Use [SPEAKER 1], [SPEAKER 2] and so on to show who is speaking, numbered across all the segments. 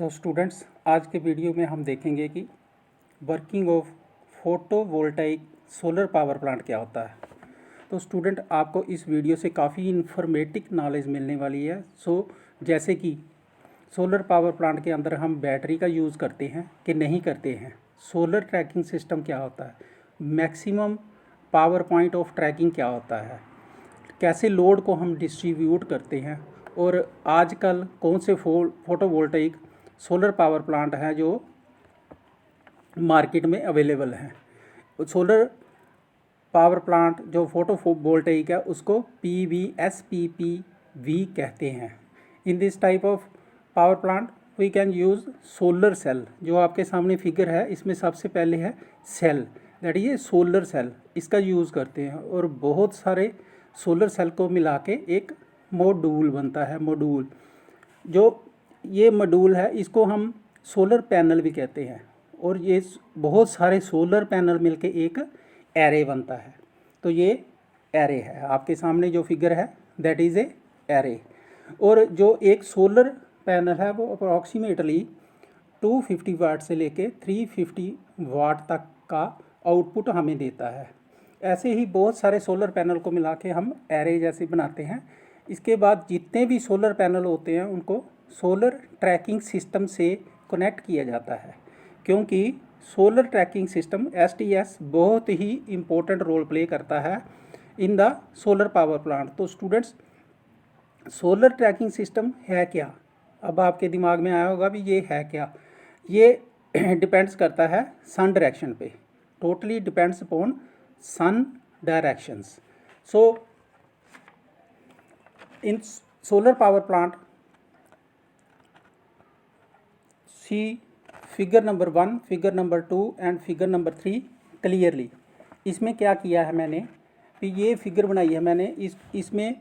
[SPEAKER 1] तो स्टूडेंट्स, आज के वीडियो में हम देखेंगे कि working of photovoltaic solar power plant क्या होता है। तो स्टूडेंट, आपको इस वीडियो से काफ़ी इन्फॉर्मेटिव नॉलेज मिलने वाली है। जैसे कि सोलर पावर प्लांट के अंदर हम बैटरी का यूज़ करते हैं कि नहीं करते हैं, सोलर ट्रैकिंग सिस्टम क्या होता है, maximum power point of tracking क्या होता है, कैसे लोड को हम डिस्ट्रीब्यूट करते हैं, और आजकल कौन से फोटोवोल्टाइक सोलर पावर प्लांट हैं जो मार्केट में अवेलेबल हैं। सोलर पावर प्लांट जो फोटोवोल्टाइक है उसको PVSPPV कहते हैं। In this type of power plant we can use solar cell. जो आपके सामने फिगर है इसमें सबसे पहले है cell, that is solar cell, इसका यूज़ करते हैं। और बहुत सारे सोलर सेल को मिला के एक मॉड्यूल बनता है। मॉड्यूल, जो ये मॉड्यूल है इसको हम सोलर पैनल भी कहते हैं। और ये बहुत सारे सोलर पैनल मिलके एक एरे बनता है। तो ये एरे है, आपके सामने जो फिगर है दैट इज़ ए एरे। और जो एक सोलर पैनल है वो अप्रॉक्सीमेटली 250 वाट से लेके 350 वाट तक का आउटपुट हमें देता है। ऐसे ही बहुत सारे सोलर पैनल को मिला के हम एरे जैसे बनाते हैं। इसके बाद जितने भी सोलर पैनल होते हैं उनको सोलर ट्रैकिंग सिस्टम से कनेक्ट किया जाता है, क्योंकि सोलर ट्रैकिंग सिस्टम STS बहुत ही इम्पोर्टेंट रोल प्ले करता है in the solar power plant. तो स्टूडेंट्स, सोलर ट्रैकिंग सिस्टम है क्या? अब आपके दिमाग में आया होगा भी ये है क्या। ये डिपेंड्स करता है सन डायरेक्शन पे, totally depends upon sun directions. So in solar power plant, see figure number 1, figure number 2 and figure number 3 clearly. इसमें क्या किया है मैंने कि ये फिगर बनाई है मैंने, इसमें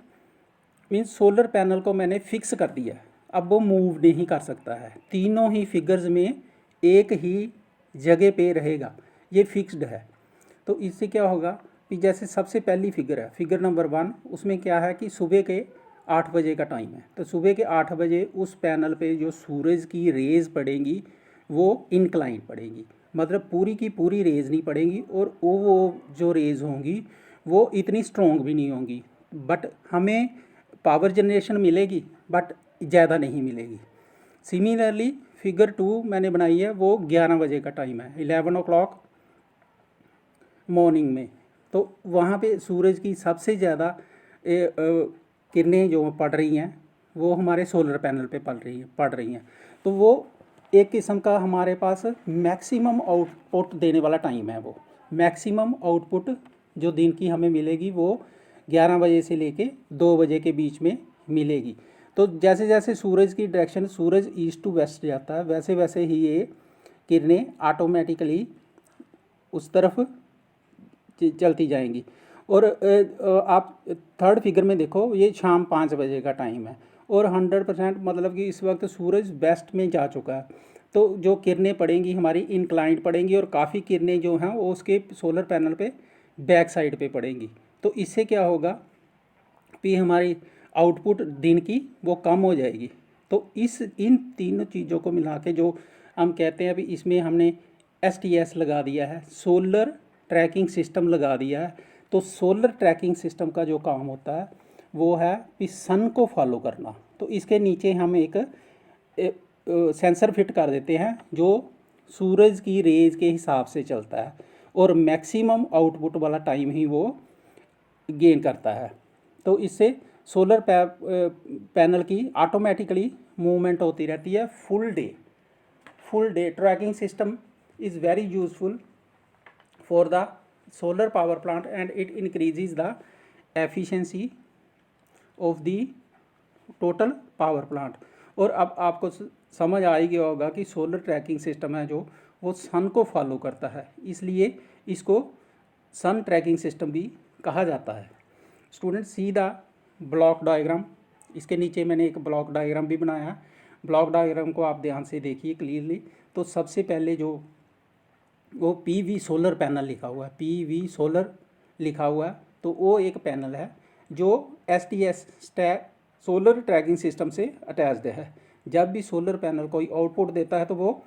[SPEAKER 1] मीन्स सोलर पैनल को मैंने फिक्स कर दिया है। अब वो मूव नहीं कर सकता है, तीनों ही फिगर्स में एक ही जगह पे रहेगा, ये फिक्स्ड है। तो इससे क्या होगा कि जैसे सबसे पहली फिगर है फिगर नंबर 1, उसमें क्या है कि सुबह के 8 बजे का टाइम है। तो सुबह के 8 बजे उस पैनल पे जो सूरज की रेज़ पड़ेंगी वो इंक्लाइन पड़ेगी, मतलब पूरी की पूरी रेज़ नहीं पड़ेंगी। और वो जो रेज़ होंगी वो इतनी स्ट्रॉन्ग भी नहीं होंगी, बट हमें पावर जनरेशन मिलेगी बट ज़्यादा नहीं मिलेगी। सिमिलरली फिगर 2 मैंने बनाई है, वो 11 बजे का टाइम है, 11 o'clock मॉर्निंग में। तो वहाँ पे सूरज की सबसे ज़्यादा किरणें जो पड़ रही हैं वो हमारे सोलर पैनल पे पड़ रही हैं। तो वो एक किस्म का हमारे पास मैक्सिमम आउटपुट देने वाला टाइम है। वो मैक्सिमम आउटपुट जो दिन की हमें मिलेगी वो 11 बजे से लेके 2 बजे के बीच में मिलेगी। तो जैसे जैसे सूरज की डायरेक्शन, सूरज ईस्ट टू वेस्ट जाता है, वैसे वैसे ही ये किरणें ऑटोमेटिकली उस तरफ चलती जाएंगी। और आप थर्ड फिगर में देखो, ये शाम 5 बजे का टाइम है और 100% मतलब कि इस वक्त सूरज वेस्ट में जा चुका है। तो जो किरणें पड़ेंगी हमारी इंक्लाइंड पड़ेंगी, और काफ़ी किरणें जो हैं वो उसके सोलर पैनल पे बैक साइड पे पड़ेंगी। तो इससे क्या होगा कि हमारी आउटपुट दिन की वो कम हो जाएगी। तो इन तीनों चीज़ों को मिला के जो हम कहते हैं अभी इसमें हमने STS लगा दिया है, सोलर ट्रैकिंग सिस्टम लगा दिया है। तो सोलर ट्रैकिंग सिस्टम का जो काम होता है वो है कि सन को फॉलो करना। तो इसके नीचे हम एक सेंसर फिट कर देते हैं जो सूरज की रेज के हिसाब से चलता है और मैक्सिमम आउटपुट वाला टाइम ही वो गेन करता है। तो इससे सोलर पैनल की ऑटोमेटिकली मूवमेंट होती रहती है full day. Tracking system is very useful for the solar power plant and it increases the efficiency of the total power plant। और अब आपको समझ आ ही गया होगा कि सोलर ट्रैकिंग सिस्टम है जो वो सन को फॉलो करता है, इसलिए इसको सन ट्रैकिंग सिस्टम भी कहा जाता है। Student, see the block diagram. इसके नीचे मैंने एक ब्लॉक डायग्राम भी बनाया है। ब्लॉक डायग्राम को आप ध्यान से देखिए क्लियरली। तो सबसे पहले जो वो PV सोलर पैनल लिखा हुआ है, PV सोलर लिखा हुआ है, तो वो एक पैनल है जो STS सोलर ट्रैकिंग सिस्टम से अटैच्ड है। जब भी सोलर पैनल कोई आउटपुट देता है तो वो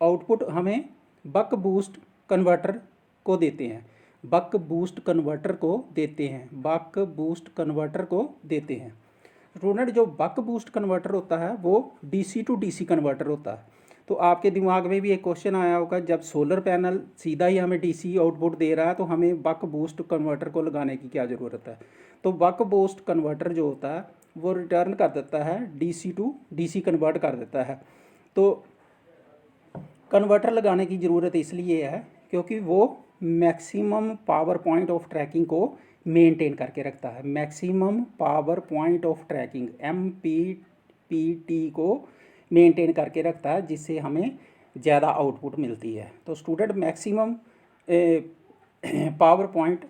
[SPEAKER 1] आउटपुट हमें बक बूस्ट कन्वर्टर को देते हैं, बक बूस्ट कन्वर्टर को देते हैं, बक बूस्ट कन्वर्टर को देते हैं। स्टूडेंट, जो बक बूस्ट कन्वर्टर होता है वो डीसी टू डीसी कन्वर्टर होता है। तो आपके दिमाग में भी एक क्वेश्चन आया होगा, जब सोलर पैनल सीधा ही हमें डीसी आउटपुट दे रहा है तो हमें बक बूस्ट कन्वर्टर को लगाने की क्या ज़रूरत है। तो बक बूस्ट कन्वर्टर जो होता है वो रिटर्न कर देता है डीसी टू डीसी कन्वर्ट कर देता है। तो कन्वर्टर लगाने की ज़रूरत इसलिए है क्योंकि वो maximum power point of tracking को मेंटेन करके रखता है, maximum power point of tracking MPPT को मेंटेन करके रखता है, जिससे हमें ज़्यादा आउटपुट मिलती है। तो student, maximum power point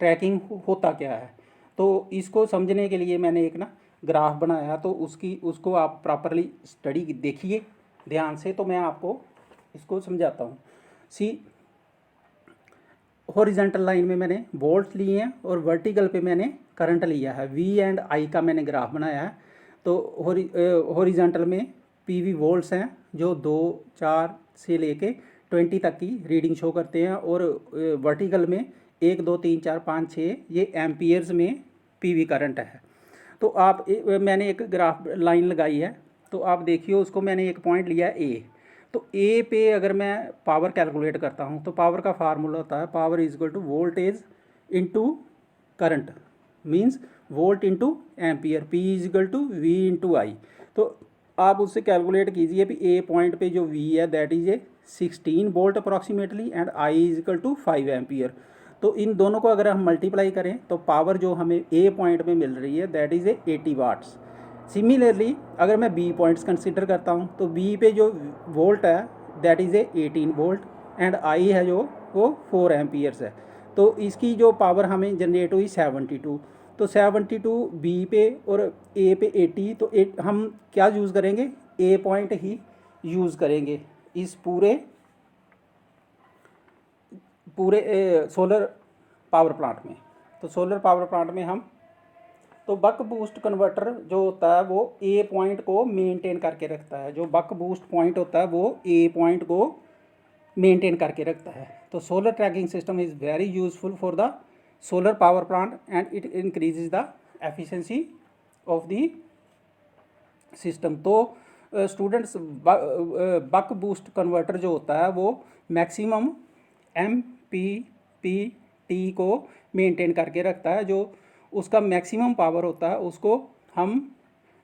[SPEAKER 1] tracking होता क्या है, तो इसको समझने के लिए मैंने एक ना ग्राफ बनाया, तो उसको आप प्रॉपरली स्टडी देखिए ध्यान से, तो मैं आपको इसको समझाता हूँ। सी, हॉरिजेंटल लाइन में मैंने वोल्ट लिए हैं और वर्टिकल पे मैंने करंट लिया है, V एंड I का मैंने ग्राफ बनाया है। तो हॉरिजेंटल में PV वोल्ट्स हैं जो 2, 4 से लेके 20 तक की रीडिंग शो करते हैं, और वर्टिकल में 1, 2, 3, 4, 5, 6 ये एम्पियर्स में PV करंट है। तो आप मैंने एक ग्राफ लाइन लगाई है, तो आप देखिए उसको मैंने एक पॉइंट लिया है A। तो ए पे अगर मैं पावर कैलकुलेट करता हूँ तो पावर का फार्मूला होता है power is equal to voltage into current, means volt into ampere, P is equal to V into I। तो आप उससे कैलकुलेट कीजिए भी ए पॉइंट पे जो V है that is a 16 volt approximately and I is equal to 5 ampere. तो इन दोनों को अगर हम मल्टीप्लाई करें तो पावर जो हमें ए पॉइंट पे मिल रही है that is a 80 watts. Similarly अगर मैं बी पॉइंट्स कंसिडर करता हूँ तो बी पे जो वोल्ट है that is A 18 volt and I है जो वो 4 एम्पियर्स है। तो इसकी जो पावर हमें जनरेट हुई 72, तो 72 बी पे और ए पे 80, तो हम क्या यूज़ करेंगे, ए पॉइंट ही यूज़ करेंगे इस पूरे सोलर पावर प्लांट में। तो सोलर पावर प्लांट में हम तो बक बूस्ट कन्वर्टर जो होता है वो ए पॉइंट को मेंटेन करके रखता है, जो बक बूस्ट पॉइंट होता है वो ए पॉइंट को मेंटेन करके रखता है। तो solar tracking system is very useful for the solar power plant and it increases the efficiency of the system. तो स्टूडेंट्स, बक बूस्ट कन्वर्टर जो होता है वो मैक्सिमम MPPT को मेंटेन करके रखता है। जो उसका मैक्सिमम पावर होता है उसको हम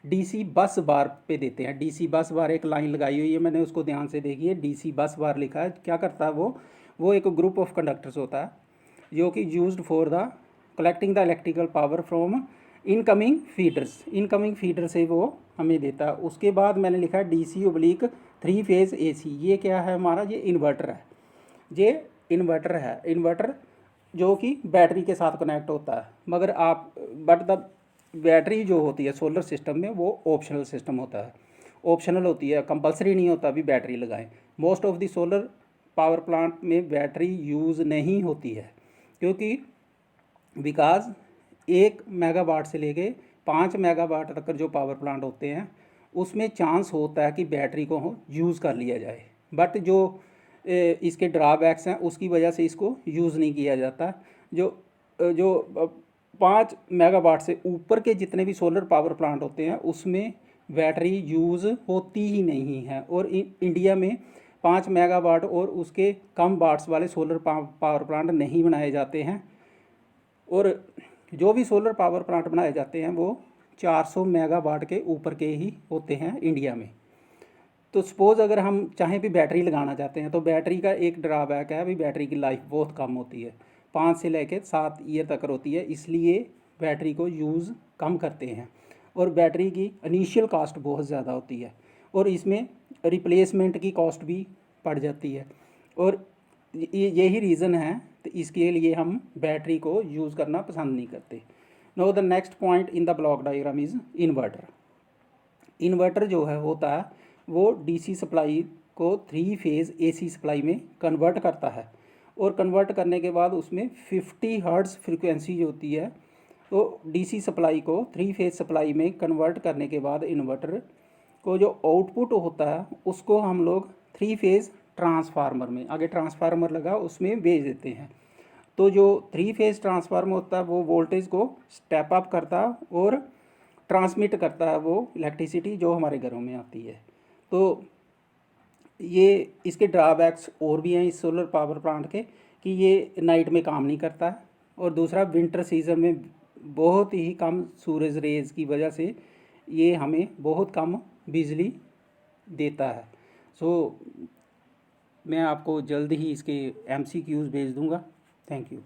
[SPEAKER 1] DC बस बार पे देते हैं। DC बस बार एक लाइन लगाई हुई है मैंने, उसको ध्यान से देखिए, DC बस बार लिखा है। क्या करता है वो एक ग्रुप ऑफ कंडक्टर्स होता है जो कि used for the collecting the electrical power from incoming feeders, incoming feeder से वो हमें देता है। उसके बाद मैंने लिखा है DC/3 फेज़ AC। ये क्या है हमारा, ये इन्वर्टर है, ये इन्वर्टर है, इन्वर्टर जो कि बैटरी के साथ कनेक्ट होता है। मगर बट द बैटरी जो होती है सोलर सिस्टम में वो ऑप्शनल सिस्टम होता है, ऑप्शनल होती है, कंपलसरी नहीं होता भी बैटरी लगाएं। Most of the solar power plant में बैटरी यूज़ नहीं होती है क्योंकि बिकॉज 1 मेगावाट से लेके 5 मेगावाट तक जो पावर प्लांट होते हैं उसमें चांस होता है कि बैटरी को यूज़ कर लिया जाए, बट जो इसके ड्रॉबैक्स हैं उसकी वजह से इसको यूज़ नहीं किया जाता। जो 5 मेगावाट से ऊपर के जितने भी सोलर पावर प्लांट होते हैं उसमें बैटरी यूज़ होती ही नहीं है, और इंडिया में 5 मेगावाट और उसके कम वाट्स वाले सोलर पावर प्लांट नहीं बनाए जाते हैं, और जो भी सोलर पावर प्लांट बनाए जाते हैं वो 400 मेगावाट के ऊपर के ही होते हैं इंडिया में। तो सपोज़ अगर हम चाहें भी बैटरी लगाना चाहते हैं तो बैटरी का एक ड्रॉबैक है, भी बैटरी की लाइफ बहुत कम होती है, 5 से लेकर 7 ईयर तक होती है, इसलिए बैटरी को यूज़ कम करते हैं। और बैटरी की इनिशियल कॉस्ट बहुत ज़्यादा होती है और इसमें रिप्लेसमेंट की कॉस्ट भी पड़ जाती है, और यही रीज़न है तो इसके लिए हम बैटरी को यूज़ करना पसंद नहीं करते। Know the next point in the block diagram is inverter. Inverter जो है होता है वो DC सप्लाई को 3 फेज़ AC सप्लाई में कन्वर्ट करता है, और कन्वर्ट करने के बाद उसमें 50 हर्ट्ज़ फ्रीक्वेंसी जो होती है, तो DC सप्लाई को 3 फेज़ सप्लाई में कन्वर्ट करने के बाद इन्वर्टर को जो आउटपुट होता है उसको हम लोग 3 फेज़ ट्रांसफार्मर में, आगे ट्रांसफार्मर लगा उसमें भेज देते हैं। तो जो 3 फेज़ ट्रांसफार्मर होता है वो वोल्टेज को स्टेप अप करता है और ट्रांसमिट करता है वो इलेक्ट्रिसिटी जो हमारे घरों में आती है। तो ये इसके ड्रॉबैक्स और भी हैं इस सोलर पावर प्लांट के, कि ये नाइट में काम नहीं करता है, और दूसरा विंटर सीज़न में बहुत ही कम सूरज रेज़ की वजह से ये हमें बहुत कम बिजली देता है। सो मैं आपको जल्द ही इसके MCQs भेज दूंगा। Thank you.